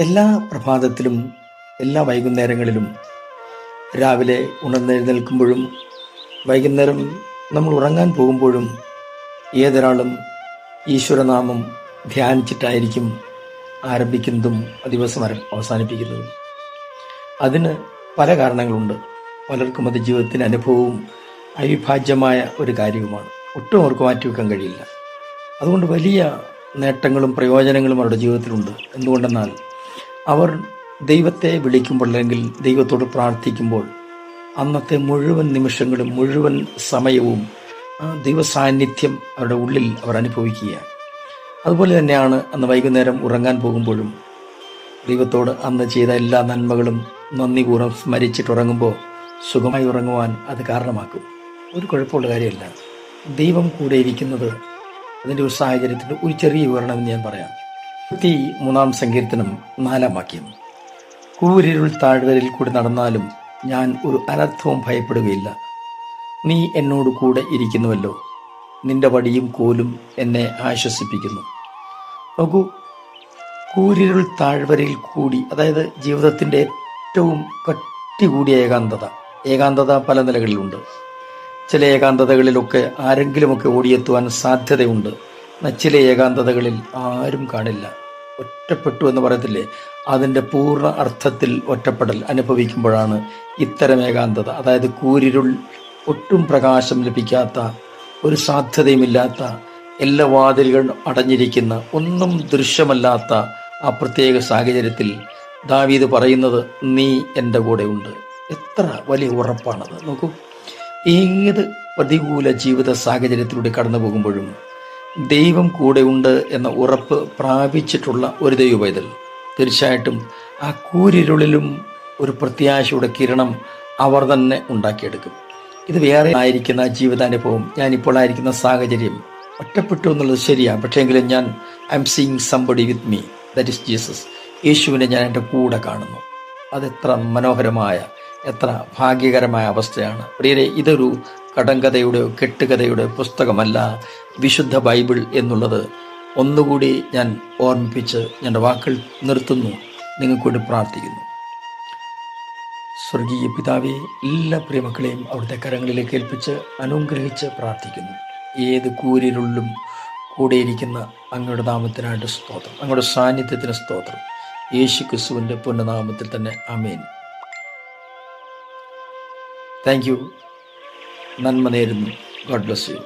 എല്ലാ പ്രഭാതത്തിലും എല്ലാ വൈകുന്നേരങ്ങളിലും രാവിലെ ഉണർന്നെഴുന്നേൽക്കുമ്പോഴും വൈകുന്നേരം നമ്മൾ ഉറങ്ങാൻ പോകുമ്പോഴും ഏതൊരാളും ഈശ്വരനാമം ധ്യാനിച്ചിട്ടായിരിക്കും ആരംഭിക്കുന്നതും ദിവസം അവസാനിപ്പിക്കുന്നതും. അതിന് പല കാരണങ്ങളുണ്ട്. പലർക്കും അത് ജീവിതത്തിന് അനുഭവവും അവിഭാജ്യമായ ഒരു കാര്യവുമാണ്. ഒട്ടും അവർക്ക് മാറ്റിവെക്കാൻ കഴിയില്ല. അതുകൊണ്ട് വലിയ നേട്ടങ്ങളും പ്രയോജനങ്ങളും അവരുടെ ജീവിതത്തിലുണ്ട്. എന്തുകൊണ്ടെന്നാൽ അവർ ദൈവത്തെ വിളിക്കുമ്പോൾ അല്ലെങ്കിൽ ദൈവത്തോട് പ്രാർത്ഥിക്കുമ്പോൾ അന്നത്തെ മുഴുവൻ നിമിഷങ്ങളും മുഴുവൻ സമയവും ആ ദൈവസാന്നിധ്യം അവരുടെ ഉള്ളിൽ അവർ അനുഭവിക്കുകയാണ്. അതുപോലെ തന്നെയാണ് അന്ന് വൈകുന്നേരം ഉറങ്ങാൻ പോകുമ്പോഴും ദൈവത്തോട് അന്ന് ചെയ്ത എല്ലാ നന്മകളും നന്ദിപൂർവ്വം സ്മരിച്ചിട്ടുറങ്ങുമ്പോൾ സുഖമായി ഉറങ്ങുവാൻ അത് കാരണമാക്കും. ഒരു കുഴപ്പമുള്ള കാര്യമല്ല. ദൈവം കൂടെ ഇരിക്കുന്നത് അതിൻ്റെ ഒരു സാഹചര്യത്തിൻ്റെ ഒരു ചെറിയ വിവരണം ഞാൻ പറയാം. 23-ാം സങ്കീർത്തനം 4-ാം വാക്യം: കൂരിരുൾ താഴ്വരയിൽ കൂടി നടന്നാലും ഞാൻ ഒരു അനർത്ഥവും ഭയപ്പെടുകയില്ല. നീ എന്നോട് കൂടെ ഇരിക്കുന്നുവല്ലോ, നിന്റെ വടിയും കോലും എന്നെ ആശ്വസിപ്പിക്കുന്നു. നോക്കൂ, കൂരിരുൾ താഴ്വരയിൽ കൂടി, അതായത് ജീവിതത്തിൻ്റെ ഏറ്റവും കട്ടി കൂടിയ ഏകാന്തത പല നിലകളിലുണ്ട്. ചില ഏകാന്തതകളിലൊക്കെ ആരെങ്കിലുമൊക്കെ ഓടിയെത്തുവാൻ സാധ്യതയുണ്ട്. ചില ഏകാന്തതകളിൽ ആരും കാണില്ല. ഒറ്റപ്പെട്ടു എന്ന് പറയത്തില്ലേ, അതിൻ്റെ പൂർണ്ണ അർത്ഥത്തിൽ ഒറ്റപ്പെടൽ അനുഭവിക്കുമ്പോഴാണ് ഇത്തരം ഏകാന്തത, അതായത് കൂരിരുൾ, ഒട്ടും പ്രകാശം ലഭിക്കാത്ത, ഒരു സാധ്യതയുമില്ലാത്ത, എല്ലാ വാതിലുകളും അടഞ്ഞിരിക്കുന്ന, ഒന്നും ദൃശ്യമല്ലാത്ത ആ പ്രത്യേക സാഹചര്യത്തിൽ ദാവീദ് പറയുന്നത്, നീ എൻ്റെ കൂടെ ഉണ്ട്. എത്ര വലിയ ഉറപ്പാണത്! നോക്കൂ, ഏത് പ്രതികൂല ജീവിത സാഹചര്യത്തിലൂടെ കടന്നു പോകുമ്പോഴും ദൈവം കൂടെ ഉണ്ട് എന്ന ഉറപ്പ് പ്രാപിച്ചിട്ടുള്ള ഒരു ദൈവപൈതൽ തീർച്ചയായിട്ടും ആ കൂരിരുളിലും ഒരു പ്രത്യാശയുടെ കിരണം അവർ തന്നെ ഉണ്ടാക്കിയെടുക്കും. ഇത് വേറെ ആയിരിക്കുന്ന ജീവിതാനുഭവം, ഞാനിപ്പോൾ ആയിരിക്കുന്ന സാഹചര്യം, ഒറ്റപ്പെട്ടു എന്നുള്ളത് ശരിയാണ്. പക്ഷേങ്കിലും ഞാൻ I am seeing somebody with me, that is Jesus. യേശുവിനെ ഞാൻ എൻ്റെ കൂടെ കാണുന്നു. അതെത്ര മനോഹരമായ, എത്ര ഭാഗ്യകരമായ അവസ്ഥയാണ് പ്രിയരെ. ഇതൊരു കടങ്കഥയുടെയോ കെട്ടുകഥയുടെയോ പുസ്തകമല്ല വിശുദ്ധ ബൈബിൾ എന്നുള്ളത് ഒന്നുകൂടി ഞാൻ ഓർമ്മിപ്പിച്ച് എൻ്റെ വാക്കുകൾ നിർത്തുന്നു. നിങ്ങൾക്കൂടി പ്രാർത്ഥിക്കുന്നു. സ്വർഗീയ പിതാവേ, എല്ലാ പ്രിയമക്കളെയും അവിടുത്തെ കരങ്ങളിലേക്ക് ഏൽപ്പിച്ച് അനുഗ്രഹിച്ച് പ്രാർത്ഥിക്കുന്നു. ഏത് കൂരിരുള്ളിലും കൂടെയിരിക്കുന്ന അങ്ങയുടെ നാമത്തിനായിട്ട് സ്തോത്രം, അങ്ങയുടെ സാന്നിധ്യത്തിന് സ്തോത്രം. യേശു ക്രിസ്തുവിൻ്റെ പുണ്യനാമത്തിൽ തന്നെ ആമേൻ. Thank you. നന്മ നേരുന്നു. God bless you.